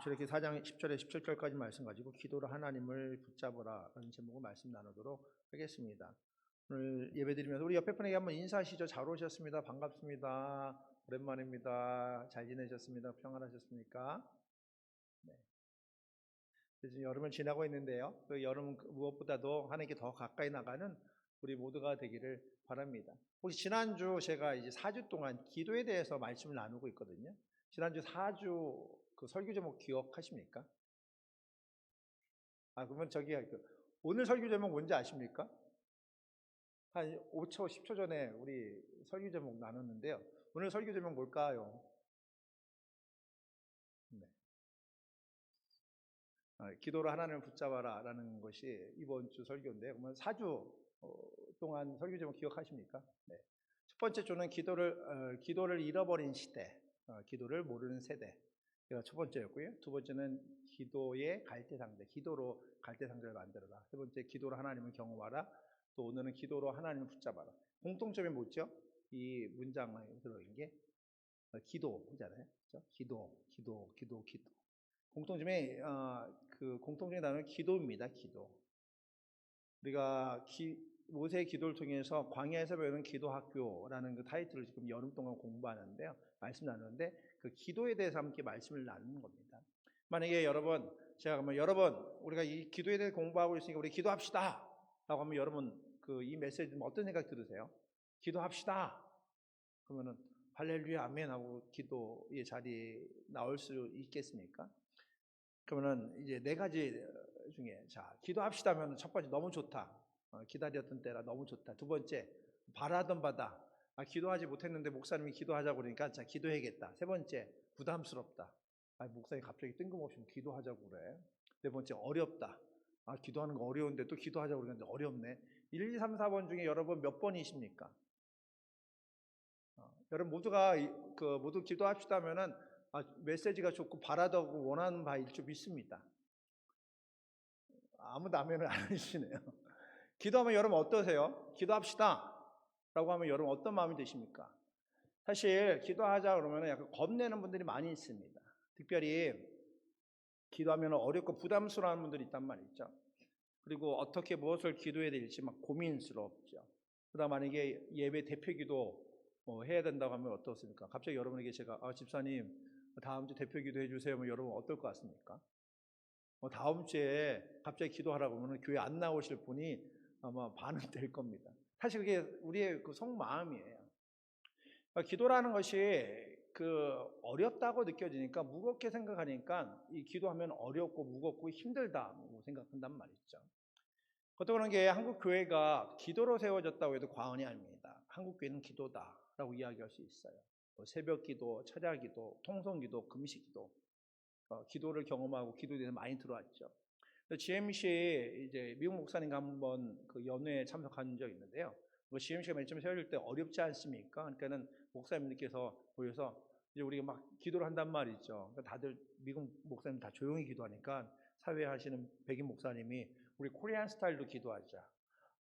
출애굽기 4장 10절에 17절까지 말씀 가지고 기도로 하나님을 붙잡으라 라는 제목으로 말씀 나누도록 하겠습니다. 오늘 예배드리면서 우리 옆에 분에게 한번 인사하시죠. 잘 오셨습니다. 반갑습니다. 오랜만입니다. 잘 지내셨습니다. 평안하셨습니까? 네. 지금 여름을 지나고 있는데요. 그 여름 무엇보다도 하나님께 더 가까이 나가는 우리 모두가 되기를 바랍니다. 혹시 지난주 제가 이제 4주 동안 기도에 대해서 말씀을 나누고 있거든요. 지난주 4주 그 설교 제목 기억하십니까? 그러면 오늘 설교 제목 뭔지 아십니까? 한 5초, 10초 전에 우리 설교 제목 나눴는데요. 오늘 설교 제목 뭘까요? 네. 기도로 하나님을 붙잡아라 라는 것이 이번 주 설교인데요. 그러면 4주 동안 설교 제목 기억하십니까? 네. 첫 번째 주는 기도를 잃어버린 시대, 기도를 모르는 세대. 가 첫 번째였고요. 두 번째는 기도의 갈대상자, 기도로 갈대상자를 만들어라. 세 번째, 기도로 하나님을 경험하라. 또 오늘은 기도로 하나님을 붙잡아라. 공통점이 뭐죠? 이 문장에 들어있는 게 기도잖아요. 그렇죠? 기도. 공통점이 그 공통적인 단어는 기도입니다. 기도. 우리가 모세의 기도를 통해서 광야에서 배우는 기도학교라는 그 타이틀을 지금 여름 동안 공부하는데요. 말씀 나누는데 그 기도에 대해서 함께 말씀을 나누는 겁니다. 만약에 제가 그러면 우리가 이 기도에 대해 공부하고 있으니까 우리 기도합시다 라고 하면 여러분 이 메시지 어떤 생각 들으세요? 기도합시다 그러면은 할렐루야 아멘 하고 기도의 자리에 나올 수 있겠습니까? 그러면은 이제 네 가지 중에 기도합시다 하면 첫 번째 너무 좋다. 기다렸던 때라 너무 좋다. 두 번째 바라던 바다. 기도하지 못했는데 목사님이 기도하자고 그러니까 기도해야겠다. 세 번째 부담스럽다. 목사님이 갑자기 뜬금없이 기도하자고 그래. 네 번째 어렵다. 기도하는 거 어려운데 또 기도하자고 그러는데 어렵네. 1, 2, 3, 4번 중에 여러분 몇 번이십니까? 여러분 모두가 모두 기도합시다 하면은 메시지가 좋고 바라다고 원하는 바일 줄 믿습니다. 아무도 아멘을 안 해주시네요. 기도하면 여러분 어떠세요? 기도합시다 라고 하면 여러분 어떤 마음이 드십니까? 사실 기도하자 그러면 약간 겁내는 분들이 많이 있습니다. 특별히 기도하면 어렵고 부담스러운 분들이 있단 말이죠. 그리고 어떻게 무엇을 기도해야 될지 막 고민스럽죠. 그다음 만약에 예배 대표 기도 해야 된다고 하면 어떻습니까? 갑자기 여러분에게 제가 집사님 다음 주 대표 기도 해주세요. 여러분 어떨 것 같습니까? 다음 주에 갑자기 기도하라고 하면 교회 안 나오실 분이 아마 반응될 겁니다. 사실 그게 우리의 그 속마음이에요. 기도라는 것이 어렵다고 느껴지니까 무겁게 생각하니까 이 기도하면 어렵고 무겁고 힘들다고 생각한단 말이죠. 그런 게 한국 교회가 기도로 세워졌다고 해도 과언이 아닙니다. 한국 교회는 기도다라고 이야기할 수 있어요. 새벽 기도, 철야 기도, 통성 기도, 금식 기도, 기도를 경험하고 기도에 대해서 많이 들어왔죠. GMC 이제 미국 목사님과 한번 그 연회에 참석한 적이 있는데요. GMC가 맨 처음에 세워질 때 어렵지 않습니까? 그러니까는 목사님들께서 모여서 이제 우리가 막 기도를 한단 말이죠. 그러니까 다들 미국 목사님 다 조용히 기도하니까 사회 하시는 백인 목사님이 우리 코리안 스타일로 기도하자.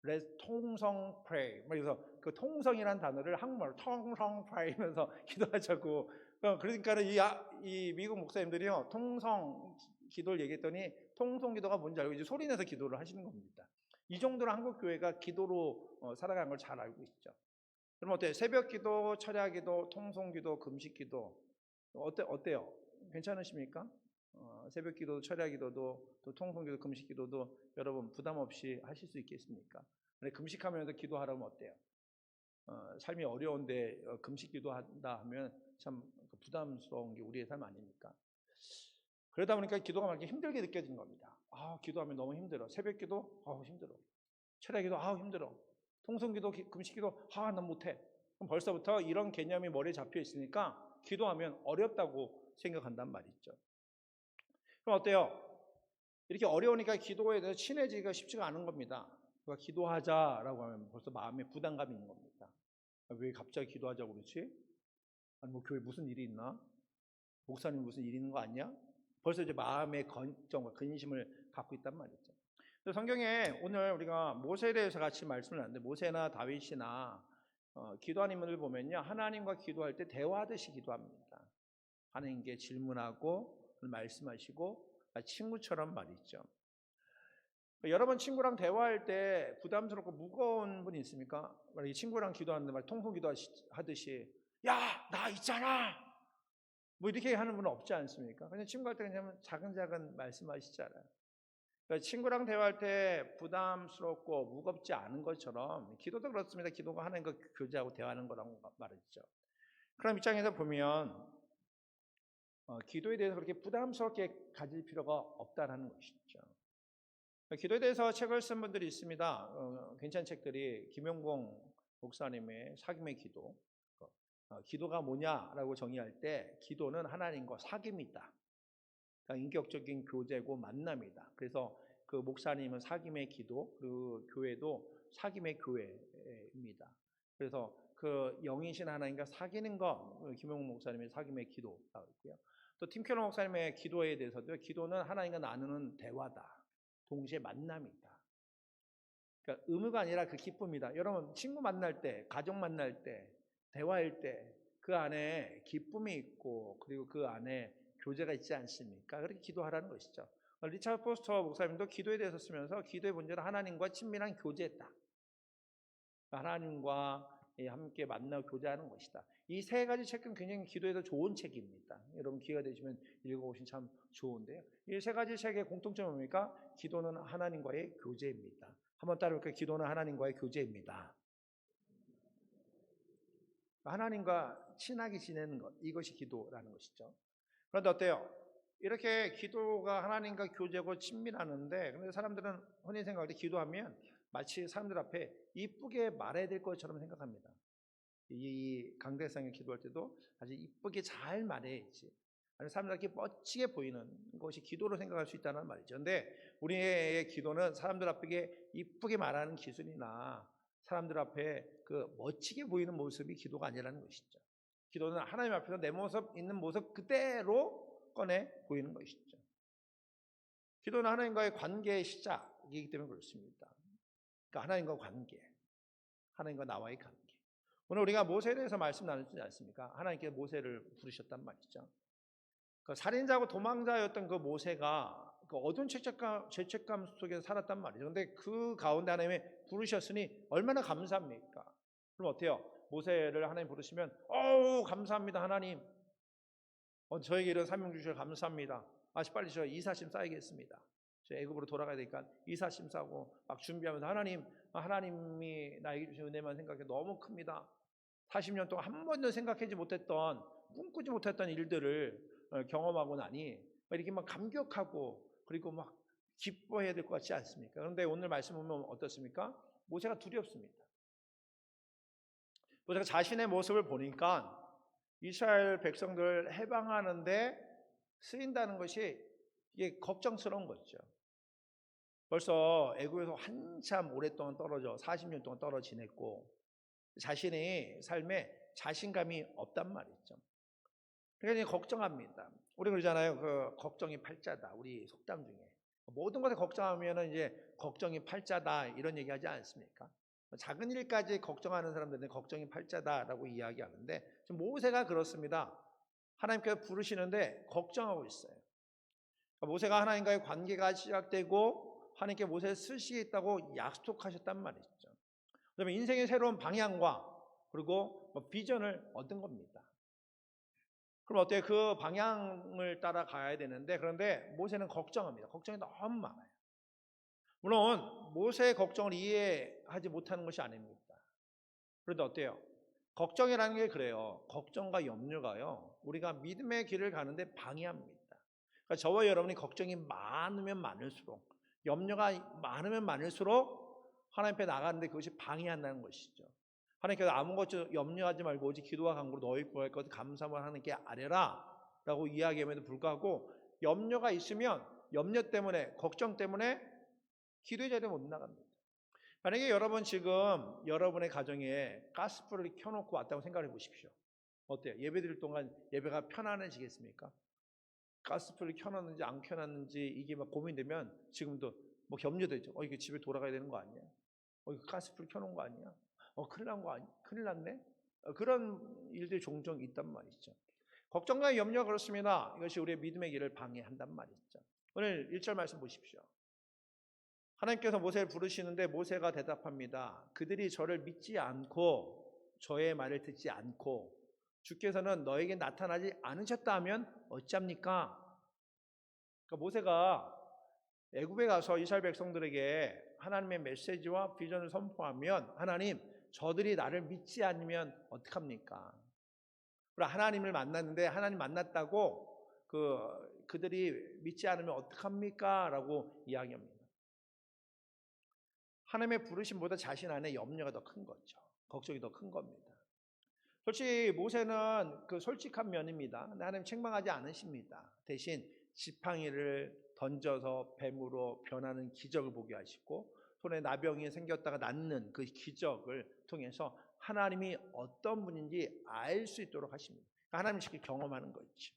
그래서 통성 프레이. 그래서 그 통성이라는 단어를 한국말로 통성 프레이면서 기도하자고. 그러니까는 이 미국 목사님들이요 통성 기도를 얘기했더니 통성 기도가 뭔지 알고 이제 소리내서 기도를 하시는 겁니다. 이 정도로 한국 교회가 기도로 살아가는 걸 잘 알고 있죠. 그럼 어때요? 새벽 기도, 철야 기도, 통성 기도, 금식 기도 어때요? 괜찮으십니까? 새벽 기도, 철야 기도도 또 통성 기도, 금식 기도도 여러분 부담 없이 하실 수 있겠습니까? 금식하면서 기도하라면 어때요? 삶이 어려운데 금식 기도한다 하면 참 부담스러운 게 우리의 삶 아닙니까? 그러다 보니까 기도가 막 이렇게 힘들게 느껴지는 겁니다. 기도하면 너무 힘들어. 새벽 기도? 힘들어. 철야 기도? 힘들어. 통성 기도, 금식 기도? 난 못해. 그럼 벌써부터 이런 개념이 머리에 잡혀 있으니까 기도하면 어렵다고 생각한단 말이죠. 그럼 어때요? 이렇게 어려우니까 기도에 대해서 친해지기가 쉽지가 않은 겁니다. 기도하자라고 하면 벌써 마음에 부담감이 있는 겁니다. 왜 갑자기 기도하자고 그러지? 아니 교회 무슨 일이 있나? 목사님 무슨 일이 있는 거 아니야? 벌써 이제 마음의 걱정과 근심을 갖고 있단 말이죠. 성경에 오늘 우리가 모세에 대해서 같이 말씀을 하는데 모세나 다윗이나 기도하는 인물을 보면요 하나님과 기도할 때 대화하듯이 기도합니다. 하나님께 질문하고 말씀하시고 친구처럼 말이죠. 여러분 친구랑 대화할 때 부담스럽고 무거운 분이 있습니까? 만약에 친구랑 기도하는데 막 통성 기도하듯이 야, 나 있잖아. 뭐 이렇게 하는 분은 없지 않습니까? 그냥 친구할 때 그냥 작은 말씀하시잖아요. 그러니까 친구랑 대화할 때 부담스럽고 무겁지 않은 것처럼 기도도 그렇습니다. 기도가 하나님과 교제하고 대화하는 거라고 말했죠. 그런 입장에서 보면 기도에 대해서 그렇게 부담스럽게 가질 필요가 없다는 것이죠. 기도에 대해서 책을 쓴 분들이 있습니다. 괜찮은 책들이 김용공 목사님의 사귐의 기도. 기도가 뭐냐라고 정의할 때 기도는 하나님과 사귐이다. 그러니까 인격적인 교제고 만남이다. 그래서 그 목사님은 사귐의 기도, 그 교회도 사귐의 교회입니다. 그래서 그 영이신 하나님과 사귀는 것, 김용국 목사님의 사귐의 기도라고 있고요. 또 팀켈러 목사님의 기도에 대해서도 기도는 하나님과 나누는 대화다. 동시에 만남이다. 그러니까 의무가 아니라 그 기쁨이다. 여러분 친구 만날 때, 가족 만날 때, 대화할 때 그 안에 기쁨이 있고 그리고 그 안에 교제가 있지 않습니까? 그렇게 기도하라는 것이죠. 리차드 포스터 목사님도 기도에 대해서 쓰면서 기도의 문제는 하나님과 친밀한 교제다. 하나님과 함께 만나고 교제하는 것이다. 이 세 가지 책은 굉장히 기도에서 좋은 책입니다. 여러분 기회가 되시면 읽어보시면 참 좋은데요. 이 세 가지 책의 공통점이 뭡니까? 기도는 하나님과의 교제입니다. 한번 따라볼까요? 기도는 하나님과의 교제입니다. 하나님과 친하게 지내는 것, 이것이 기도라는 것이죠. 그런데 어때요? 이렇게 기도가 하나님과 교제고 친밀하는데, 근데 사람들은 흔히 생각할 때 기도하면 마치 사람들 앞에 이쁘게 말해야 될 것처럼 생각합니다. 이 강대상에 기도할 때도 아주 이쁘게 잘 말해야지. 아니 사람들에게 멋지게 보이는 것이 기도로 생각할 수 있다는 말이죠. 그런데 우리의 기도는 사람들 앞에 이쁘게 말하는 기술이나 사람들 앞에 그 멋지게 보이는 모습이 기도가 아니라는 것이죠. 기도는 하나님 앞에서 내 모습 있는 모습 그대로 꺼내 보이는 것이죠. 기도는 하나님과의 관계의 시작이기 때문에 그렇습니다. 그러니까 하나님과 관계, 하나님과 나와의 관계. 오늘 우리가 모세에 대해서 말씀 나누지 않습니까? 하나님께서 모세를 부르셨단 말이죠. 그 살인자고 도망자였던 그 모세가 그 어두운 죄책감 속에서 살았단 말이죠. 그런데 그 가운데 하나님이 부르셨으니 얼마나 감사합니까? 그럼 어때요? 모세를 하나님 부르시면 어우 감사합니다 하나님. 저에게 이런 사명 주셔서 감사합니다. 빨리 저 이사심 쌓이겠습니다. 저 애굽으로 돌아가야 되니까 이사심 싸고 막 준비하면서 하나님이 나에게 주신 은혜만 생각해 너무 큽니다. 40년 동안 한 번도 생각하지 못했던 꿈꾸지 못했던 일들을 경험하고 나니 이렇게 막 감격하고 그리고 막 기뻐해야 될 것 같지 않습니까? 그런데 오늘 말씀 보면 어떻습니까? 모세가 두렵습니다. 모세가 자신의 모습을 보니까 이스라엘 백성들 해방하는데 쓰인다는 것이 이게 걱정스러운 거죠. 벌써 애굽에서 한참 오랫동안 떨어져 40년 동안 떨어져 지냈고 자신의 삶에 자신감이 없단 말이죠. 그러니까 걱정합니다. 우리 그러잖아요. 그 걱정이 팔자다. 우리 속담 중에 모든 것에 걱정하면은 이제 걱정이 팔자다 이런 얘기하지 않습니까? 작은 일까지 걱정하는 사람들은 걱정이 팔자다라고 이야기하는데 지금 모세가 그렇습니다. 하나님께서 부르시는데 걱정하고 있어요. 모세가 하나님과의 관계가 시작되고 하나님께 모세를 쓰시겠다고 약속하셨단 말이죠. 그다음에 인생의 새로운 방향과 그리고 비전을 얻은 겁니다. 그럼 어때요? 그 방향을 따라 가야 되는데 그런데 모세는 걱정합니다. 걱정이 너무 많아요. 물론 모세의 걱정을 이해하지 못하는 것이 아닙니다. 그런데 어때요? 걱정이라는 게 그래요. 걱정과 염려가요. 우리가 믿음의 길을 가는데 방해합니다. 그러니까 저와 여러분이 걱정이 많으면 많을수록 염려가 많으면 많을수록 하나님 앞에 나가는데 그것이 방해한다는 것이죠. 하나님께서 아무것도 염려하지 말고 오직 기도와 간구로 너희 구할 것 감사만 하나님께 아뢰라 라고 이야기함에도 불구하고 염려가 있으면 염려 때문에 걱정 때문에 기도의 자리에 못 나갑니다. 만약에 여러분 지금 여러분의 가정에 가스불을 켜놓고 왔다고 생각해 보십시오. 어때요? 예배 드릴 동안 예배가 편안해지겠습니까? 가스불을 켜놨는지 안 켜놨는지 이게 막 고민되면 지금도 뭐 염려되죠. 이게 집에 돌아가야 되는 거 아니야? 이거 가스불 켜놓은 거 아니야? 큰일 난 거 아니야? 큰일 났네? 그런 일들이 종종 있단 말이죠. 걱정과 염려가 그렇습니다. 이것이 우리의 믿음의 길을 방해한단 말이죠. 오늘 1절 말씀 보십시오. 하나님께서 모세를 부르시는데 모세가 대답합니다. 그들이 저를 믿지 않고 저의 말을 듣지 않고 주께서는 너에게 나타나지 않으셨다 하면 어찌합니까? 그러니까 모세가 애굽에 가서 이스라엘 백성들에게 하나님의 메시지와 비전을 선포하면 하나님 저들이 나를 믿지 않으면 어떡합니까? 그리고 하나님을 만났는데 하나님 만났다고 그들이 믿지 않으면 어떡합니까? 라고 이야기합니다. 하나님의 부르심보다 자신 안에 염려가 더 큰 거죠. 걱정이 더 큰 겁니다. 솔직히 모세는 솔직한 면입니다. 하나님 책망하지 않으십니다. 대신 지팡이를 던져서 뱀으로 변하는 기적을 보게 하시고 손에 나병이 생겼다가 낫는 그 기적을 통해서 하나님이 어떤 분인지 알 수 있도록 하십니다. 하나님이 직접 경험하는 거죠.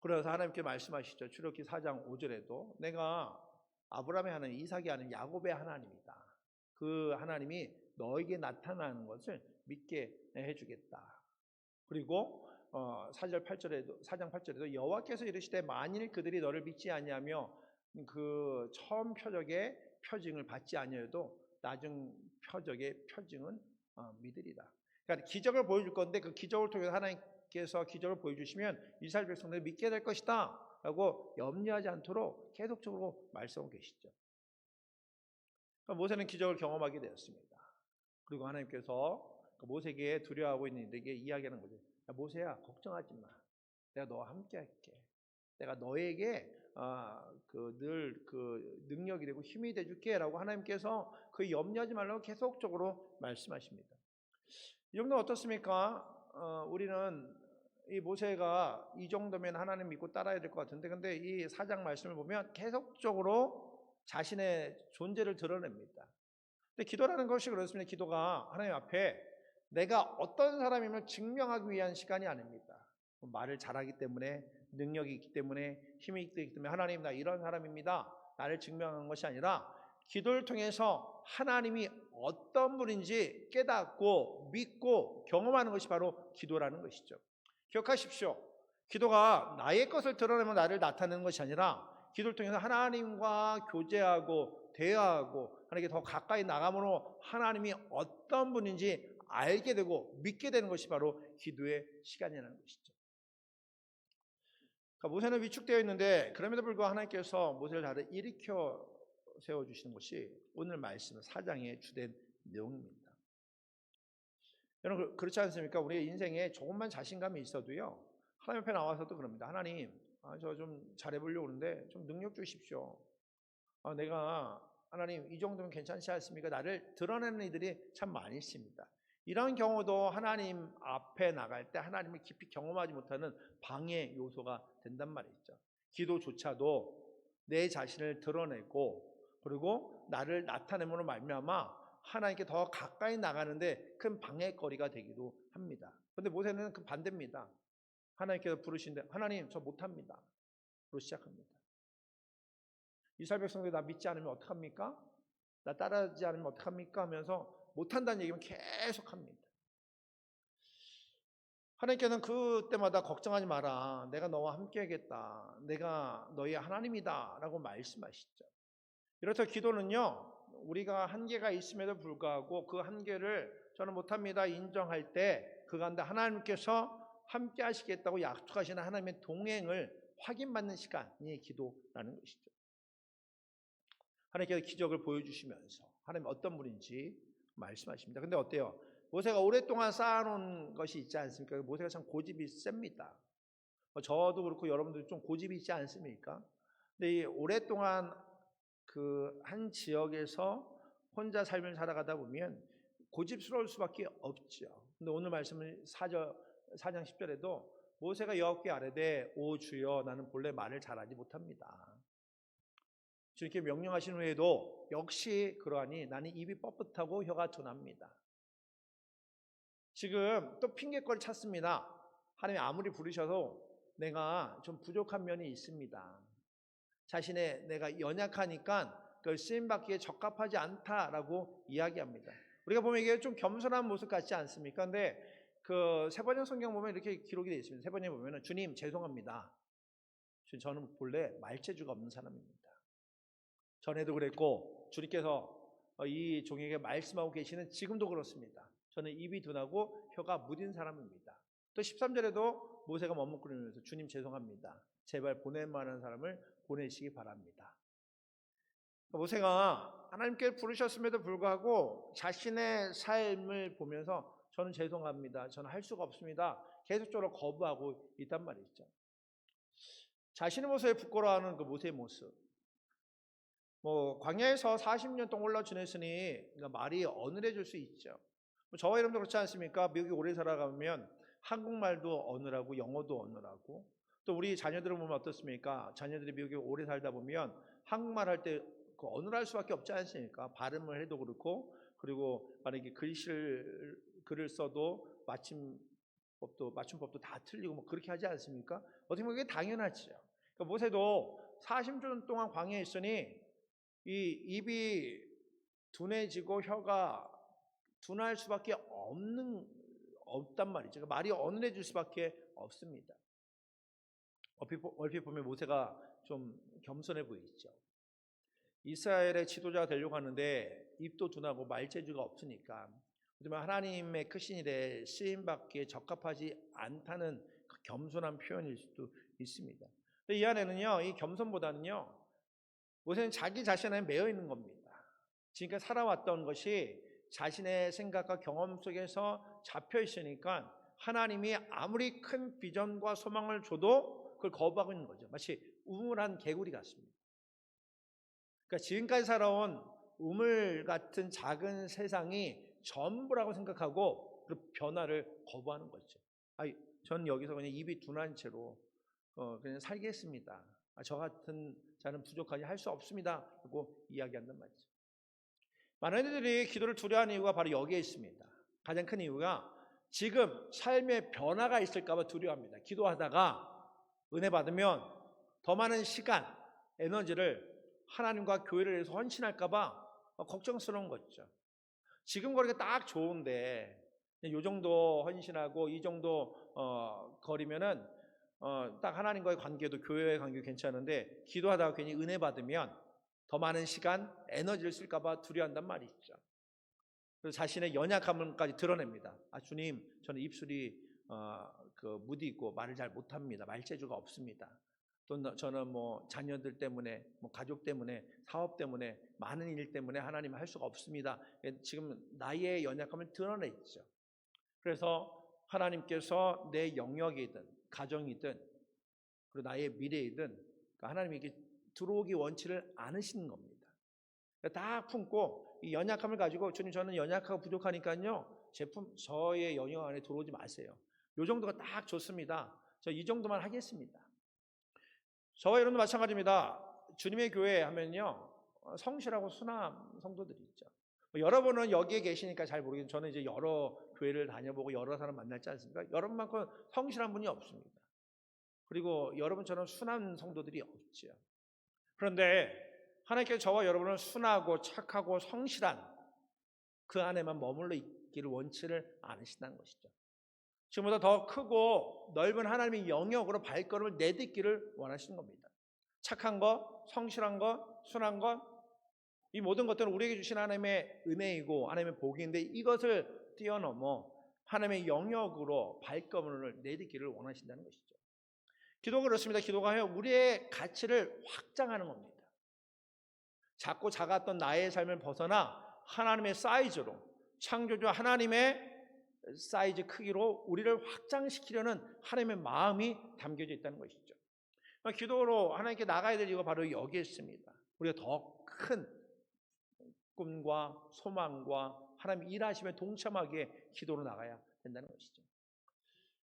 그래서 하나님께 말씀하시죠. 출애굽기 4장 5절에도 내가 아브라함의 하나님, 이삭의 하나님, 야곱의 하나님이다. 그 하나님이 너에게 나타나는 것을 믿게 해주겠다. 그리고 4장 8절에도 여호와께서 이르시되 만일 그들이 너를 믿지 아니하며 그 처음 표적의 표징을 받지 아니하여도 나중 표적의 표징은 믿으리라. 그러니까 기적을 보여줄 건데 그 기적을 통해서 하나님께서 기적을 보여주시면 이스라엘 백성들이 믿게 될 것이다 라고 염려하지 않도록 계속적으로 말씀하고 계시죠. 그러니까 모세는 기적을 경험하게 되었습니다. 그리고 하나님께서 모세에게 두려워하고 있는 이들에게 이야기하는 거죠. 야, 모세야 걱정하지 마. 내가 너와 함께 할게. 내가 너에게 늘 능력이 되고 힘이 되줄게 라고 하나님께서 염려하지 말라고 계속적으로 말씀하십니다. 이 정도 어떻습니까? 우리는 이 모세가 이 정도면 하나님 믿고 따라야 될 것 같은데 근데 이 4장 말씀을 보면 계속적으로 자신의 존재를 드러냅니다. 근데 기도라는 것이 그렇습니다. 기도가 하나님 앞에 내가 어떤 사람임을 증명하기 위한 시간이 아닙니다. 말을 잘하기 때문에 능력이 있기 때문에 힘이 있기 때문에 하나님 나 이런 사람입니다. 나를 증명하는 것이 아니라 기도를 통해서 하나님이 어떤 분인지 깨닫고 믿고 경험하는 것이 바로 기도라는 것이죠. 기억하십시오. 기도가 나의 것을 드러내면 나를 나타내는 것이 아니라 기도를 통해서 하나님과 교제하고 대화하고 하나님께 더 가까이 나감으로 하나님이 어떤 분인지 알게 되고 믿게 되는 것이 바로 기도의 시간이라는 것이죠. 그러니까 모세는 위축되어 있는데 그럼에도 불구하고 하나님께서 모세를 다시 일으켜 세워주시는 것이 오늘 말씀 4장의 주된 내용입니다. 여러분 그렇지 않습니까? 우리의 인생에 조금만 자신감이 있어도요 하나님 앞에 나와서도 그럽니다. 하나님 저 좀 잘해보려고 하는데 좀 능력 주십시오. 내가 하나님 이 정도면 괜찮지 않습니까? 나를 드러내는 이들이 참 많이 있습니다. 이런 경우도 하나님 앞에 나갈 때 하나님을 깊이 경험하지 못하는 방해 요소가 된단 말이죠. 기도조차도 내 자신을 드러내고 그리고 나를 나타내므로 말미암아 하나님께 더 가까이 나가는데 큰 방해거리가 되기도 합니다. 그런데 모세는 그 반대입니다. 하나님께서 부르신데 하나님 저 못합니다. 로 시작합니다. 이스라엘 백성들이 나 믿지 않으면 어떡합니까? 나 따라하지 않으면 어떡합니까? 하면서 못한다는 얘기만 계속합니다. 하나님께서는 그때마다 걱정하지 마라. 내가 너와 함께 하겠다. 내가 너희 하나님이다. 라고 말씀하시죠. 이렇듯 기도는요. 우리가 한계가 있음에도 불구하고 그 한계를 저는 못합니다. 인정할 때 그 가운데 하나님께서 함께 하시겠다고 약속하시는 하나님의 동행을 확인받는 시간이 기도라는 것이죠. 하나님께서 기적을 보여주시면서 하나님 어떤 분인지 말씀하십니다. 근데 어때요? 모세가 오랫동안 쌓아놓은 것이 있지 않습니까? 모세가 참 고집이 셉니다. 저도 그렇고 여러분들도 좀 고집이 있지 않습니까? 근데 이 오랫동안 그 한 지역에서 혼자 삶을 살아가다 보면 고집스러울 수밖에 없죠. 근데 오늘 말씀은 4장 10절에도 모세가 여호와께 아뢰되 오 주여 나는 본래 말을 잘하지 못합니다. 주님께 명령하신 후에도 역시 그러하니 나는 입이 뻣뻣하고 혀가 둔합니다. 지금 또 핑계거리 찾습니다. 하나님이 아무리 부르셔도 내가 좀 부족한 면이 있습니다. 자신의 내가 연약하니까 그걸 쓰임받기에 적합하지 않다라고 이야기합니다. 우리가 보면 이게 좀 겸손한 모습 같지 않습니까? 근데 그 세번역 성경 보면 이렇게 기록이 되어 있습니다. 세번역에 보면은 주님 죄송합니다. 저는 본래 말재주가 없는 사람입니다. 전에도 그랬고 주님께서 이 종에게 말씀하고 계시는 지금도 그렇습니다. 저는 입이 둔하고 혀가 무딘 사람입니다. 또 13절에도 모세가 머뭇거리면서 주님 죄송합니다. 제발 보낼 만한 사람을 보내시기 바랍니다. 모세가 하나님께 부르셨음에도 불구하고 자신의 삶을 보면서 저는 죄송합니다. 저는 할 수가 없습니다. 계속적으로 거부하고 있단 말이죠. 자신의 모습에 부끄러워하는 그 모세의 모습. 광야에서 40년 동안 올라 지냈으니 말이 어눌해질 수 있죠. 저와 여러분도 그렇지 않습니까? 미국에 오래 살아가면 한국말도 어눌하고 영어도 어눌하고 또 우리 자녀들을 보면 어떻습니까? 자녀들이 미국에 오래 살다 보면 한국말 할 때 어눌할 수밖에 없지 않습니까? 발음을 해도 그렇고 그리고 만약에 글을 써도 맞춤법도 다 틀리고 그렇게 하지 않습니까? 어떻게 보면 그게 당연하죠. 그러니까 모세도 40년 동안 광야에 있으니 이 입이 둔해지고 혀가 둔할 수밖에 없단 말이죠. 그러니까 말이 어눌해질 수밖에 없습니다. 얼핏 보면 모세가 좀 겸손해 보이죠. 이스라엘의 지도자가 되려고 하는데 입도 둔하고 말재주가 없으니까 그러면 하나님의 크신 일에 쓰임받기에 적합하지 않다는 그 겸손한 표현일 수도 있습니다. 이 안에는요, 이 겸손보다는요, 모세는 자기 자신에 매여 있는 겁니다. 지금까지 살아왔던 것이 자신의 생각과 경험 속에서 잡혀 있으니까 하나님이 아무리 큰 비전과 소망을 줘도 그걸 거부하고 있는 거죠. 마치 우물한 개구리 같습니다. 그러니까 지금까지 살아온 우물 같은 작은 세상이 전부라고 생각하고 그 변화를 거부하는 거죠. 저는 여기서 그냥 입이 둔한 채로 그냥 살겠습니다. 저 같은 자는 부족하니 할 수 없습니다. 라고 이야기한단 말이죠. 많은 이들이 기도를 두려워하는 이유가 바로 여기에 있습니다. 가장 큰 이유가 지금 삶의 변화가 있을까 봐 두려워합니다. 기도하다가 은혜 받으면 더 많은 시간, 에너지를 하나님과 교회를 위해서 헌신할까 봐 걱정스러운 거죠. 지금 거리가 딱 좋은데 이 정도 헌신하고 이 정도 거리면은 딱 하나님과의 관계도 교회의 관계도 괜찮은데 기도하다가 괜히 은혜 받으면 더 많은 시간, 에너지를 쓸까 봐 두려워한단 말이죠. 그래서 자신의 연약함까지 드러냅니다. 주님, 저는 입술이 무디 있고 말을 잘 못합니다. 말재주가 없습니다. 또 저는 자녀들 때문에 가족 때문에 사업 때문에 많은 일 때문에 하나님 할 수가 없습니다. 지금 나의 연약함을 드러냈죠. 그래서 하나님께서 내 영역이든 가정이든 그리고 나의 미래이든 하나님에게 들어오기 원치를 않으시는 겁니다. 다 품고 이 연약함을 가지고 주님 저는 연약하고 부족하니까요 저의 영역 안에 들어오지 마세요. 이 정도가 딱 좋습니다. 저 이 정도만 하겠습니다. 저와 여러분도 마찬가지입니다. 주님의 교회 하면요 성실하고 순한 성도들이 있죠. 여러분은 여기에 계시니까 잘 모르겠는데 저는 이제 여러 교회를 다녀보고 여러 사람 만났지 않습니까? 여러분만큼 성실한 분이 없습니다. 그리고 여러분처럼 순한 성도들이 없죠. 그런데 하나님께서 저와 여러분은 순하고 착하고 성실한 그 안에만 머물러 있기를 원치를 않으신다는 것이죠. 지금보다 더 크고 넓은 하나님의 영역으로 발걸음을 내딛기를 원하시는 겁니다. 착한 것, 성실한 것, 순한 것, 이 모든 것들은 우리에게 주신 하나님의 은혜이고 하나님의 복인데 이것을 뛰어넘어 하나님의 영역으로 발걸음을 내딛기를 원하신다는 것이죠. 기도가 그렇습니다. 기도가 우리의 가치를 확장하는 겁니다. 작고 작았던 나의 삶을 벗어나 하나님의 사이즈로 창조주 하나님의 사이즈 크기로 우리를 확장시키려는 하나님의 마음이 담겨져 있다는 것이죠. 기도로 하나님께 나가야 될 이유가 바로 여기에 있습니다. 우리가 더 큰 꿈과 소망과 하나님 일하심에 동참하게 기도로 나가야 된다는 것이죠.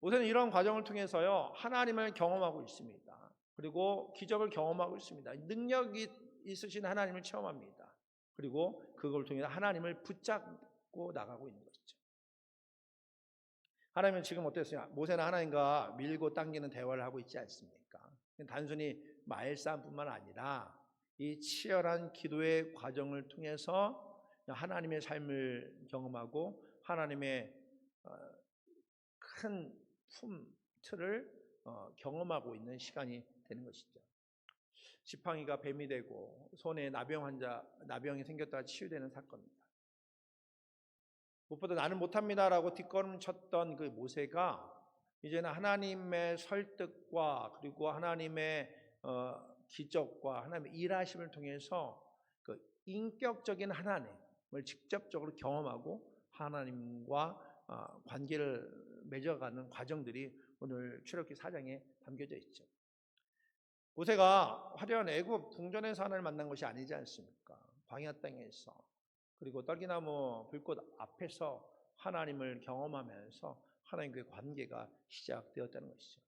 우선 이런 과정을 통해서요 하나님을 경험하고 있습니다. 그리고 기적을 경험하고 있습니다. 능력이 있으신 하나님을 체험합니다. 그리고 그걸 통해 하나님을 붙잡고 나가고 있는 것이죠. 하나님은 지금 어땠어요? 모세는 하나님과 밀고 당기는 대화를 하고 있지 않습니까? 단순히 말싸움뿐만 아니라 이 치열한 기도의 과정을 통해서 하나님의 삶을 경험하고 하나님의 큰 틀을 경험하고 있는 시간이 되는 것이죠. 지팡이가 뱀이 되고 손에 나병이 생겼다가 치유되는 사건입니다. 무엇보다 나는 못합니다라고 뒷걸음쳤던 그 모세가 이제는 하나님의 설득과 그리고 하나님의 기적과 하나님의 일하심을 통해서 그 인격적인 하나님을 직접적으로 경험하고 하나님과 관계를 맺어가는 과정들이 오늘 출애굽기 4장에 담겨져 있죠. 모세가 화려한 애굽 궁전에서 하나님을 만난 것이 아니지 않습니까? 광야 땅에서 그리고 떨기나무 불꽃 앞에서 하나님을 경험하면서 하나님과의 관계가 시작되었다는 것이죠.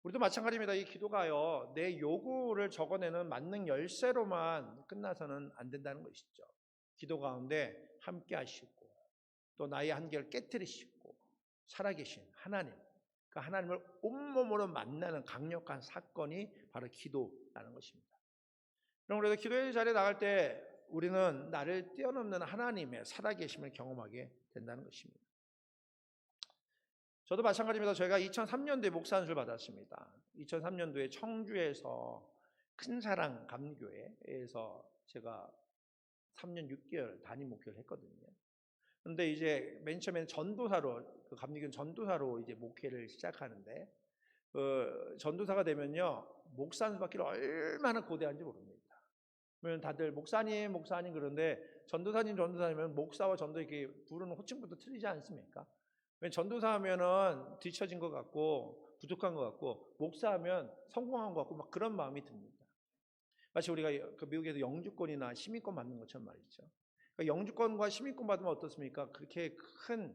우리도 마찬가지입니다. 이 기도가요, 내 요구를 적어내는 만능 열쇠로만 끝나서는 안 된다는 것이죠. 기도 가운데 함께 하시고 또 나의 한계를 깨뜨리시고 살아계신 하나님, 그 하나님을 온몸으로 만나는 강력한 사건이 바로 기도라는 것입니다. 그럼 그래서 기도의 자리에 나갈 때 우리는 나를 뛰어넘는 하나님의 살아계심을 경험하게 된다는 것입니다. 저도 마찬가지입니다. 저희가 2003년도에 목사 안수를 받았습니다. 2003년도에 청주에서 큰사랑 감리교회에서 제가 3년 6개월 담임 목회를 했거든요. 그런데 이제 맨 처음에는 전도사로, 그 감리교회 전도사로 이제 목회를 시작하는데, 전도사가 되면요, 목사 안수 받기를 얼마나 고대한지 모릅니다. 그러면 다들 목사님 그런데 전도사님이면 목사와 전도 이렇게 부르는 호칭부터 틀리지 않습니까? 전도사 하면은 뒤처진 것 같고 부족한 것 같고 목사 하면 성공한 것 같고 막 그런 마음이 듭니다. 마치 우리가 그 미국에서 영주권이나 시민권 받는 것처럼 말이죠. 그러니까 영주권과 시민권 받으면 어떻습니까? 그렇게 큰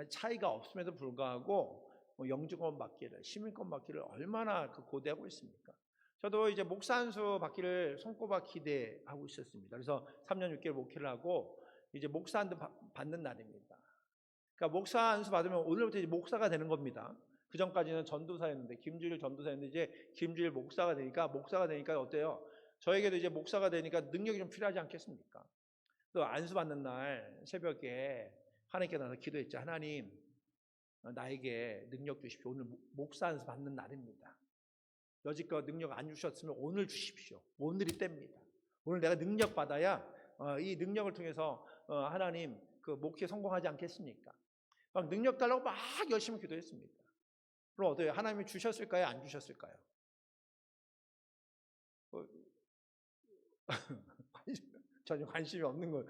차이가 없음에도 불구하고 영주권 받기를, 시민권 받기를 얼마나 그 고대하고 있습니까? 저도 이제 목사 안수 받기를 손꼽아 기대하고 있었습니다. 그래서 3년 6개월 목회를 하고 이제 목사 안수 받는 날입니다. 그러니까 목사 안수 받으면 오늘부터 이제 목사가 되는 겁니다. 그 전까지는 전도사였는데, 김주일 전도사였는데 이제 김주일 목사가 되니까 어때요? 저에게도 이제 목사가 되니까 능력이 좀 필요하지 않겠습니까? 또 안수 받는 날 새벽에 하나님께 나서 기도했죠. 하나님, 나에게 능력 주십시오. 오늘 목사 안수 받는 날입니다. 여지껏 능력 안 주셨으면 오늘 주십시오. 오늘이 때입니다. 오늘 내가 능력 받아야 이 능력을 통해서 하나님 그 목회 성공하지 않겠습니까? 막 능력 달라고 막 열심히 기도했습니다. 그럼 어때요? 하나님이 주셨을까요? 안 주셨을까요? 전혀 관심이 없는 거.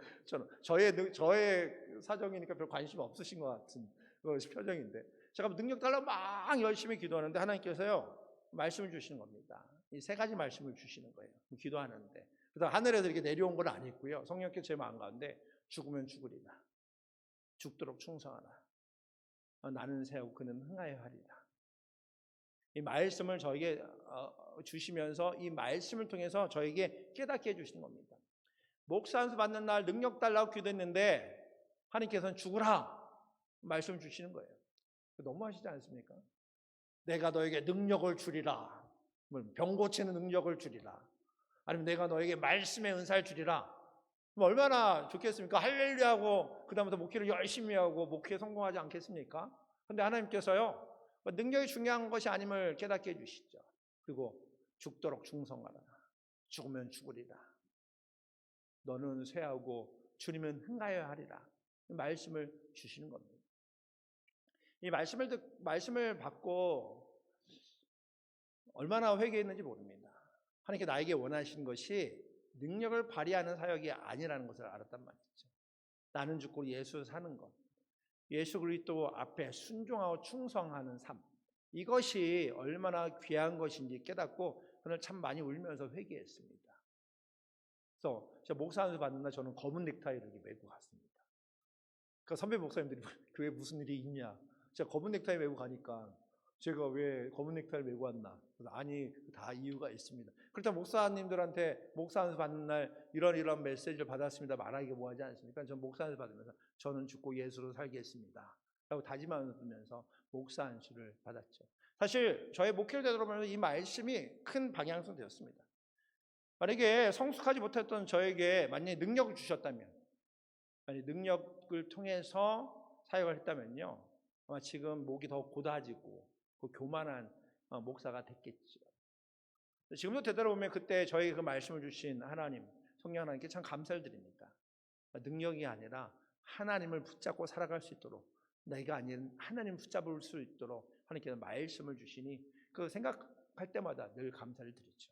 저의 사정이니까 별 관심 없으신 것 같은 표정인데, 제가 능력 달라고 막 열심히 기도하는데 하나님께서요 말씀을 주시는 겁니다. 이 세 가지 말씀을 주시는 거예요. 기도하는데. 그다음 하늘에서 이렇게 내려온 건 아니고요. 성령께서 제 마음 가운데 죽으면 죽으리라. 죽도록 충성하라. 나는 새하고 그는 흥하여 하리라. 이 말씀을 저에게 주시면서 이 말씀을 통해서 저에게 깨닫게 해주시는 겁니다. 목사 안수 받는 날 능력 달라고 기도했는데 하나님께서는 죽으라 말씀 주시는 거예요. 너무하시지 않습니까? 내가 너에게 능력을 주리라. 병 고치는 능력을 주리라. 아니면 내가 너에게 말씀의 은사를 주리라. 얼마나 좋겠습니까? 할렐루야 하고 그 다음부터 목회를 열심히 하고 목회에 성공하지 않겠습니까? 그런데 하나님께서요 능력이 중요한 것이 아님을 깨닫게 해주시죠. 그리고 죽도록 충성하라. 죽으면 죽으리라. 너는 쇠하고 주님은 흥하여 하리라. 말씀을 주시는 겁니다. 이 말씀을 받고 얼마나 회개했는지 모릅니다. 하나님께 나에게 원하시는 것이 능력을 발휘하는 사역이 아니라는 것을 알았단 말이죠. 나는 죽고 예수 사는 것, 예수 그리스도 앞에 순종하고 충성하는 삶, 이것이 얼마나 귀한 것인지 깨닫고 그날 참 많이 울면서 회개했습니다. 그래서 제가 목사 안수 받는 날 저는 검은 넥타이를 메고 갔습니다. 그러니까 선배 목사님들이 교회에 무슨 일이 있냐, 제가 검은 넥타이 메고 가니까 제가 왜 검은 넥타이를 메고 왔나? 아니, 다 이유가 있습니다. 그렇다면 목사님들한테 목사 안수 받는 날 이런 메시지를 받았습니다 말하기가 뭐하지 않습니까? 저는 목사 안수 받으면서 저는 죽고 예수로 살겠습니다 라고 다짐하면서 목사 안수를 받았죠. 사실 저의 목회를 되돌아보면서 이 말씀이 큰 방향성 되었습니다. 만약에 성숙하지 못했던 저에게 만약에 능력을 주셨다면, 능력을 통해서 사역을 했다면요, 아마 지금 목이 더 고다지고 그 교만한 목사가 됐겠죠. 지금도 되돌아보면 그때 저에게 그 말씀을 주신 하나님, 성령 하나님께 참 감사를 드립니다. 능력이 아니라 하나님을 붙잡고 살아갈 수 있도록, 내가 아닌 하나님을 붙잡을 수 있도록 하나님께서 말씀을 주시니 그 생각할 때마다 늘 감사를 드리죠.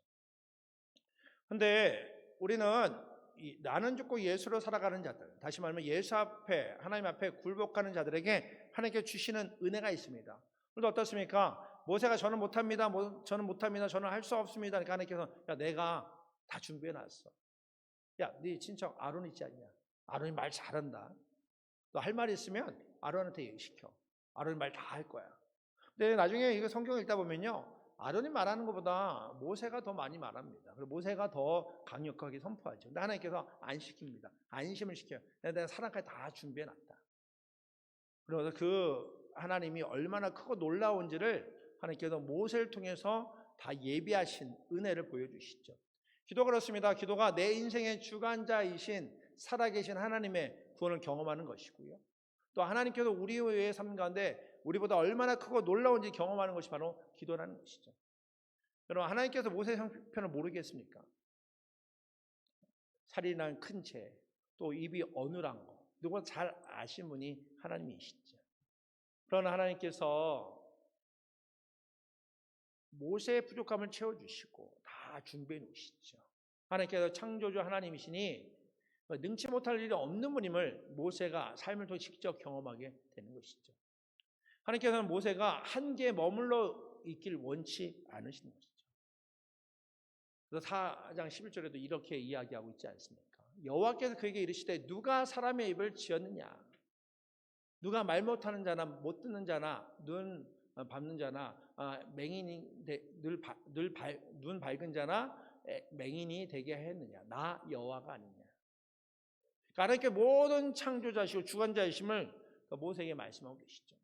그런데 우리는 나는 죽고 예수로 살아가는 자들, 다시 말하면 예수 앞에, 하나님 앞에 굴복하는 자들에게 하나님께 주시는 은혜가 있습니다. 그런데 어떻습니까? 모세가 저는 못합니다. 저는 할 수 없습니다. 그러니까 하나님께서 야, 내가 다 준비해놨어. 야, 네 친척 아론 있지 않냐? 아론이 말 잘한다. 너 할 말 있으면 아론한테 얘기시켜. 아론이 말 다 할 거야. 근데 나중에 이거 성경 읽다 보면요, 아론이 말하는 것보다 모세가 더 많이 말합니다. 그리고 모세가 더 강력하게 선포하죠. 근데 하나님께서 안 시킵니다. 안심을 시켜요. 내가 사람까지 다 준비해놨다. 그래서 그 하나님이 얼마나 크고 놀라운지를 하나님께서 모세를 통해서 다 예비하신 은혜를 보여주시죠. 기도 그렇습니다. 기도가 내 인생의 주관자이신 살아계신 하나님의 구원을 경험하는 것이고요. 또 하나님께서 우리의 삶 가운데 우리보다 얼마나 크고 놀라운지 경험하는 것이 바로 기도라는 것이죠. 여러분, 하나님께서 모세의 형편을 모르겠습니까? 살인한 큰 죄, 또 입이 어눌한 거, 누구나 잘 아신 분이 하나님이시죠. 그러나 하나님께서 모세의 부족함을 채워주시고 다 준비해 놓으시죠. 하나님께서 창조주 하나님이시니 능치 못할 일이 없는 분임을 모세가 삶을 통해 직접 경험하게 되는 것이죠. 하나님께서는 모세가 한계에 머물러 있길 원치 않으시는 것이죠. 그래서 4장 11절에도 이렇게 이야기하고 있지 않습니까? 여호와께서 그에게 이르시되 누가 사람의 입을 지었느냐? 누가 말 못하는 자나 못 듣는 자나 눈 밟는 자나 맹인이 눈 밝은 자나 맹인이 되게 했느냐? 나 여호와가 아니냐? 그러니까 하나님께 모든 창조자시고 주관자이심을 모세에게 말씀하고 계시죠.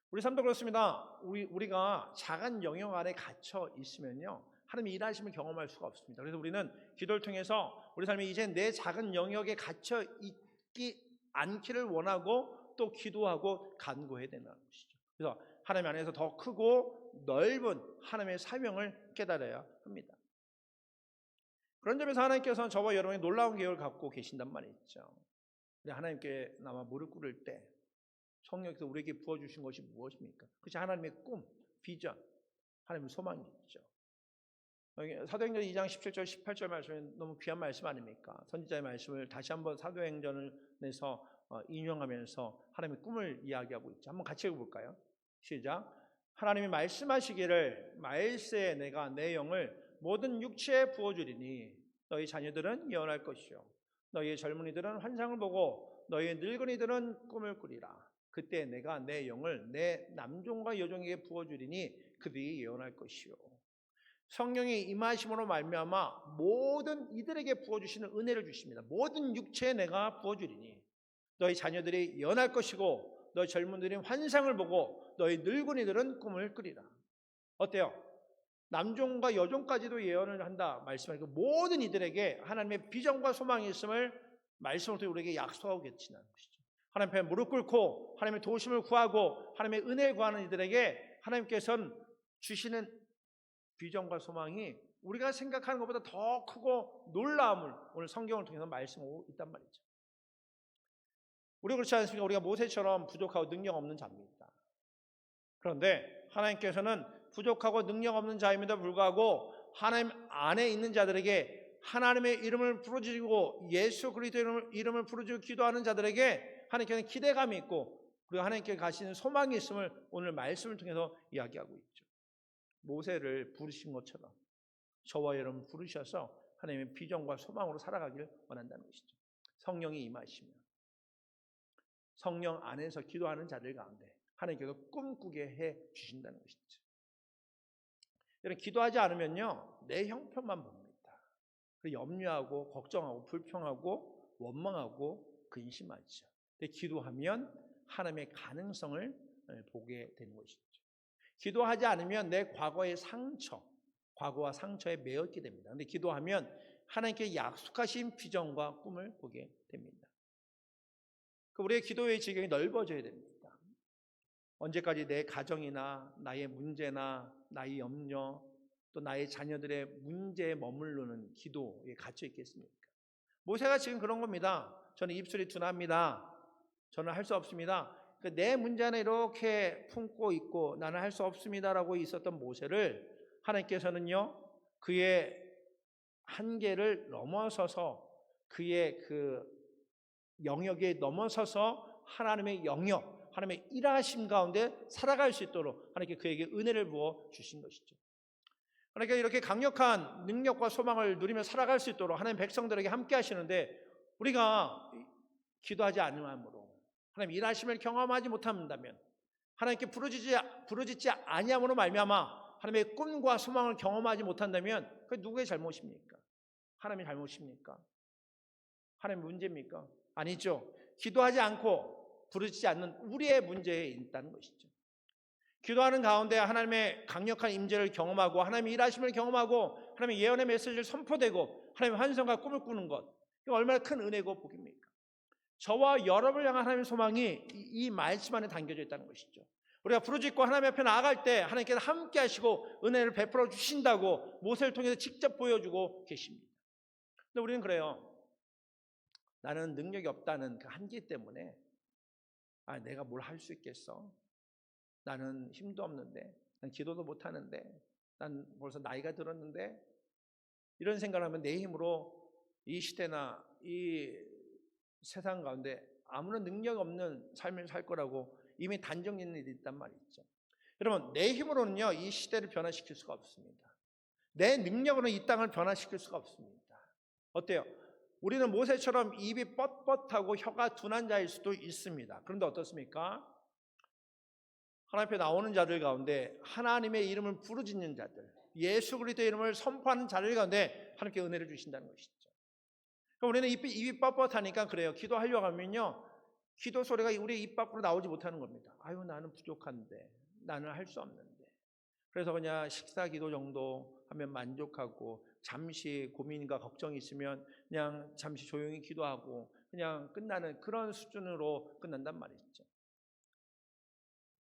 우리 삶도 그렇습니다. 우리가 작은 영역 안에 갇혀 있으면요, 하나님의 일하심을 경험할 수가 없습니다. 그래서 우리는 기도를 통해서 우리 삶이 이제 내 작은 영역에 갇혀 있지 않기를 원하고 또 기도하고 간구해야 되는 것이죠. 그래서 하나님 안에서 더 크고 넓은 하나님의 사명을 깨달아야 합니다. 그런 점에서 하나님께서는 저와 여러분의 놀라운 계획을 갖고 계신단 말이죠. 하나님께 나와 무릎 꿇을 때 성령께서 우리에게 부어주신 것이 무엇입니까? 그것이 하나님의 꿈, 비전, 하나님의 소망이 있죠. 사도행전 2장 17절, 18절 말씀은 너무 귀한 말씀 아닙니까? 선지자의 말씀을 다시 한번 사도행전을 내서 인용하면서 하나님의 꿈을 이야기하고 있죠. 한번 같이 읽어볼까요? 시작. 하나님이 말씀하시기를 말세에 내가 내 영을 모든 육체에 부어주리니 너희 자녀들은 예언할 것이요 너희의 젊은이들은 환상을 보고 너희의 늙은이들은 꿈을 꾸리라. 그때 내가 내 영을 내 남종과 여종에게 부어주리니 그들이 예언할 것이요 성령의 임하심으로 말미암아 모든 이들에게 부어주시는 은혜를 주십니다. 모든 육체에 내가 부어주리니 너희 자녀들이 예언할 것이고 너희 젊은이들이 환상을 보고 너희 늙은이들은 꿈을 꾸리라. 어때요? 남종과 여종까지도 예언을 한다 말씀하니까 모든 이들에게 하나님의 비전과 소망이 있음을 말씀을 통해 우리에게 약속하고 계시는 것이죠. 하나님 앞에 무릎 꿇고 하나님의 도우심을 구하고 하나님의 은혜를 구하는 이들에게 하나님께서는 주시는 비전과 소망이 우리가 생각하는 것보다 더 크고 놀라움을 오늘 성경을 통해서 말씀하고 있단 말이죠. 우리가 그렇지 않습니까? 우리가 모세처럼 부족하고 능력 없는 자입니다. 그런데 하나님께서는 부족하고 능력 없는 자임에도 불구하고 하나님 안에 있는 자들에게 하나님의 이름을 부르짖고 예수 그리스도의 이름을 부르짖고 기도하는 자들에게 하나님께서는 기대감이 있고 그리고 하나님께 가시는 소망이 있음을 오늘 말씀을 통해서 이야기하고 있죠. 모세를 부르신 것처럼 저와 여러분 부르셔서 하나님의 비전과 소망으로 살아가기를 원한다는 것이죠. 성령이 임하시면 성령 안에서 기도하는 자들 가운데 하나님께서 꿈꾸게 해 주신다는 것이죠. 여러분 기도하지 않으면요 내 형편만 봅니다. 그리고 염려하고 걱정하고 불평하고 원망하고 근심하죠. 근데 기도하면 하나님의 가능성을 보게 되는 것이죠. 기도하지 않으면 내 과거의 상처, 과거와 상처에 매였게 됩니다. 그런데 기도하면 하나님께 약속하신 비전과 꿈을 보게 됩니다. 우리의 기도의 지경이 넓어져야 됩니다. 언제까지 내 가정이나 나의 문제나 나의 염려 또 나의 자녀들의 문제에 머무르는 기도에 갇혀 있겠습니까? 모세가 지금 그런 겁니다. 저는 입술이 둔합니다. 저는 할 수 없습니다. 내 문제는 이렇게 품고 있고 나는 할 수 없습니다라고 있었던 모세를 하나님께서는요, 그의 한계를 넘어서서 그의 그 영역에 넘어서서 하나님의 영역, 하나님의 일하심 가운데 살아갈 수 있도록 하나님께 그에게 은혜를 부어 주신 것이죠. 그러니까 이렇게 강력한 능력과 소망을 누리며 살아갈 수 있도록 하나님 백성들에게 함께 하시는데, 우리가 기도하지 않음으로 하나님 일하심을 경험하지 못한다면, 하나님께 부르짖지 아니함으로 말미암아 하나님의 꿈과 소망을 경험하지 못한다면 그게 누구의 잘못입니까? 하나님의 잘못입니까? 하나님의 문제입니까? 아니죠. 기도하지 않고 부르짖지 않는 우리의 문제에 있다는 것이죠. 기도하는 가운데 하나님의 강력한 임재를 경험하고 하나님의 일하심을 경험하고 하나님의 예언의 메시지를 선포되고 하나님의 환상과 꿈을 꾸는 것, 이거 얼마나 큰 은혜고 복입니까? 저와 여러분을 향한 하나님의 소망이 이 말씀 안에 담겨져 있다는 것이죠. 우리가 부르짖고 하나님 앞에 나아갈 때 하나님께서 함께 하시고 은혜를 베풀어 주신다고 모세를 통해서 직접 보여주고 계십니다. 근데 우리는 그래요. 나는 능력이 없다는 그 한계 때문에 내가 뭘 할 수 있겠어? 나는 힘도 없는데, 난 기도도 못하는데, 난 벌써 나이가 들었는데, 이런 생각을 하면 내 힘으로 이 시대나 이 세상 가운데 아무런 능력 없는 삶을 살 거라고 이미 단정짓는 일이 있단 말이죠. 여러분, 내 힘으로는요 이 시대를 변화시킬 수가 없습니다. 내 능력으로는 이 땅을 변화시킬 수가 없습니다. 어때요? 우리는 모세처럼 입이 뻣뻣하고 혀가 둔한 자일 수도 있습니다. 그런데 어떻습니까? 하나님 앞에 나오는 자들 가운데 하나님의 이름을 부르짖는 자들, 예수 그리스도의 이름을 선포하는 자들 가운데 하나님께 은혜를 주신다는 것이죠. 그럼 우리는 입이 뻣뻣하니까 그래요. 기도하려고 하면요, 기도 소리가 우리 입 밖으로 나오지 못하는 겁니다. 아유, 나는 부족한데, 나는 할 수 없는데. 그래서 그냥 식사 기도 정도 하면 만족하고, 잠시 고민과 걱정이 있으면 그냥 잠시 조용히 기도하고 그냥 끝나는 그런 수준으로 끝난단 말이죠.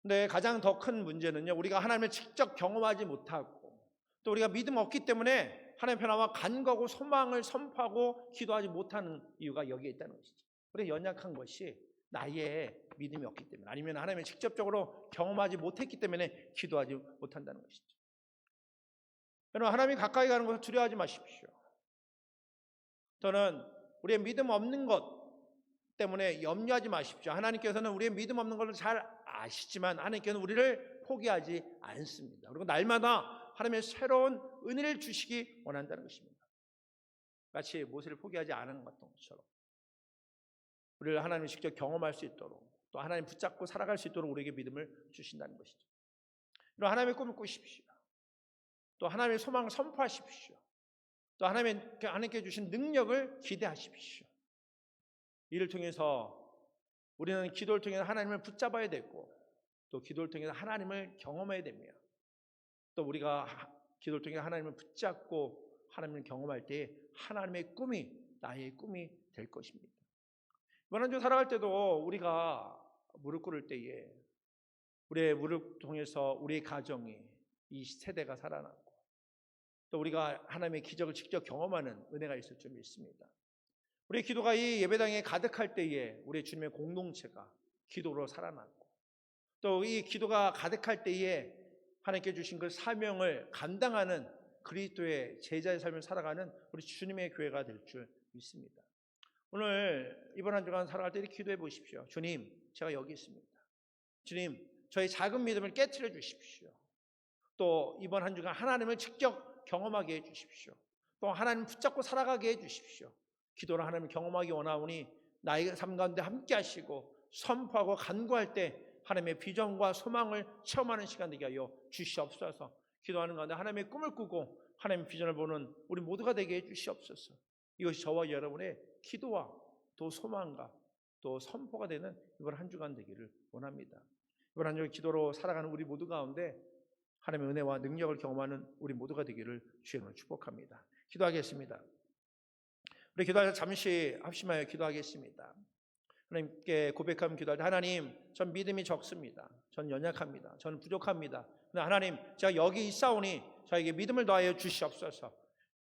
근데 가장 더 큰 문제는요, 우리가 하나님을 직접 경험하지 못하고 또 우리가 믿음 없기 때문에 하나님 편하와 간구하고 소망을 선포하고 기도하지 못하는 이유가 여기에 있다는 것이죠. 우리가 연약한 것이 나의 믿음이 없기 때문에, 아니면 하나님을 직접적으로 경험하지 못했기 때문에 기도하지 못한다는 것이죠. 여러분, 하나님이 가까이 가는 것을 두려워하지 마십시오. 저는 우리의 믿음 없는 것 때문에 염려하지 마십시오. 하나님께서는 우리의 믿음 없는 것을 잘 아시지만 하나님께서는 우리를 포기하지 않습니다. 그리고 날마다 하나님의 새로운 은혜를 주시기 원한다는 것입니다. 마치 모세를 포기하지 않은 것처럼 우리를 하나님을 직접 경험할 수 있도록, 또 하나님 붙잡고 살아갈 수 있도록 우리에게 믿음을 주신다는 것이죠. 그리고 하나님의 꿈을 꾸십시오. 또 하나님의 소망을 선포하십시오. 또 하나님께 주신 능력을 기대하십시오. 이를 통해서 우리는 기도를 통해서 하나님을 붙잡아야 되고, 또 기도를 통해서 하나님을 경험해야 됩니다. 또 우리가 기도를 통해 하나님을 붙잡고 하나님을 경험할 때 하나님의 꿈이 나의 꿈이 될 것입니다. 이번 한 주 살아갈 때도 우리가 무릎 꿇을 때에 우리의 무릎 통해서 우리의 가정이, 이 세대가 살아나고 또 우리가 하나님의 기적을 직접 경험하는 은혜가 있을 줄 믿습니다. 우리의 기도가 이 예배당에 가득할 때에 우리의 주님의 공동체가 기도로 살아나고, 또 이 기도가 가득할 때에 하나님께 주신 그 사명을 감당하는 그리스도의 제자의 삶을 살아가는 우리 주님의 교회가 될 줄 믿습니다. 오늘 이번 한 주간 살아갈 때 이렇게 기도해 보십시오. 주님, 제가 여기 있습니다. 주님, 저의 작은 믿음을 깨트려 주십시오. 또 이번 한 주간 하나님을 직접 경험하게 해 주십시오. 또 하나님 붙잡고 살아가게 해 주십시오. 기도로 하나님을 경험하기 원하오니 나의 삶 가운데 함께 하시고 선포하고 간구할 때 하나님의 비전과 소망을 체험하는 시간 되게 하여 주시옵소서. 기도하는 가운데 하나님의 꿈을 꾸고 하나님의 비전을 보는 우리 모두가 되게 해 주시옵소서. 이것이 저와 여러분의 기도와 또 소망과 또 선포가 되는 이번 한 주간 되기를 원합니다. 이번 한 주간 기도로 살아가는 우리 모두 가운데 하나님의 은혜와 능력을 경험하는 우리 모두가 되기를 주의 이름으로 축복합니다. 기도하겠습니다. 우리 기도하자 잠시 합심하여 기도하겠습니다. 하나님께 고백하면 기도할 때 하나님, 전 믿음이 적습니다. 전 연약합니다. 저는 부족합니다. 근데 하나님, 제가 여기 있사오니 저에게 믿음을 더하여 주시옵소서.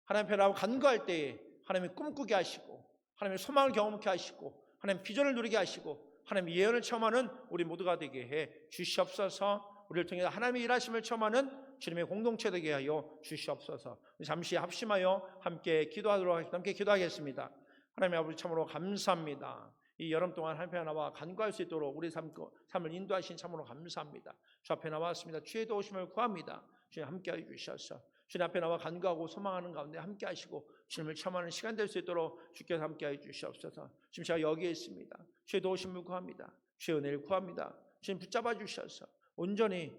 하나님 앞에 나와 간구할 때에 하나님이 꿈꾸게 하시고 하나님의 소망을 경험케 하시고 하나님 비전을 누리게 하시고 하나님 예언을 체험하는 우리 모두가 되게 해 주시옵소서. 우리를 통해 하나님의 일하심을 체험하는 주님의 공동체 되게 하여 주시옵소서. 잠시 합심하여 함께 기도하도록 하겠습니다. 함께 기도하겠습니다. 하나님 아버지, 참으로 감사합니다. 이 여름 동안 하나님 앞에 나와 간구할 수 있도록 우리 삶을 인도하신 참으로 감사합니다. 주 앞에 나왔습니다. 주의 도우심을 구합니다. 주님 함께하여 주셔서 주님 앞에 나와 간구하고 소망하는 가운데 함께 하시고 주님을 체험하는 시간 될 수 있도록 주께서 함께하여 주시옵소서. 지금 제가 여기에 있습니다. 주의 도우심을 구합니다. 주의 은혜를 구합니다. 주님 붙잡아 주셔서 온전히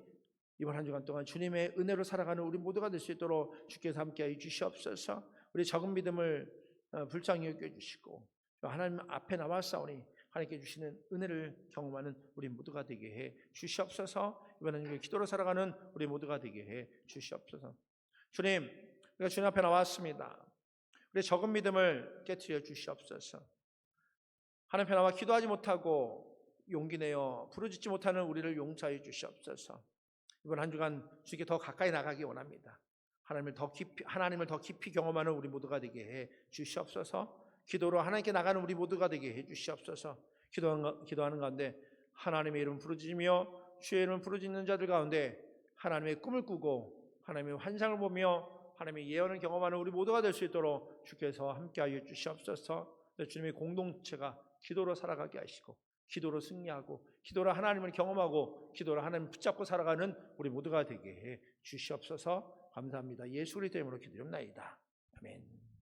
이번 한 주간 동안 주님의 은혜로 살아가는 우리 모두가 될 수 있도록 주께서 함께하여 주시옵소서. 우리 적은 믿음을 불쌍히 여겨주시고 하나님 앞에 나왔사오니 하나님께 주시는 은혜를 경험하는 우리 모두가 되게 해 주시옵소서. 이번 한 주간 기도로 살아가는 우리 모두가 되게 해 주시옵소서. 주님, 우리가 주님 앞에 나왔습니다. 우리 적은 믿음을 깨트려 주시옵소서. 하나님 앞에 나와 기도하지 못하고 용기 내어 부르짖지 못하는 우리를 용서해 주시옵소서. 이번 한 주간 주께 더 가까이 나가기 원합니다. 하나님을 더 깊이 경험하는 우리 모두가 되게 해 주시옵소서. 기도로 하나님께 나가는 우리 모두가 되게 해 주시옵소서. 기도하는 가운데 하나님의 이름 부르짖으며 주의 이름 부르짖는 자들 가운데 하나님의 꿈을 꾸고 하나님의 환상을 보며 하나님의 예언을 경험하는 우리 모두가 될 수 있도록 주께서 함께하여 주시옵소서. 주님의 공동체가 기도로 살아가게 하시고 기도로 승리하고 기도로 하나님을 경험하고 기도로 하나님을 붙잡고 살아가는 우리 모두가 되게 해 주시옵소서. 감사합니다. 예수 그리스도 이름으로 기도드립니다. 아멘.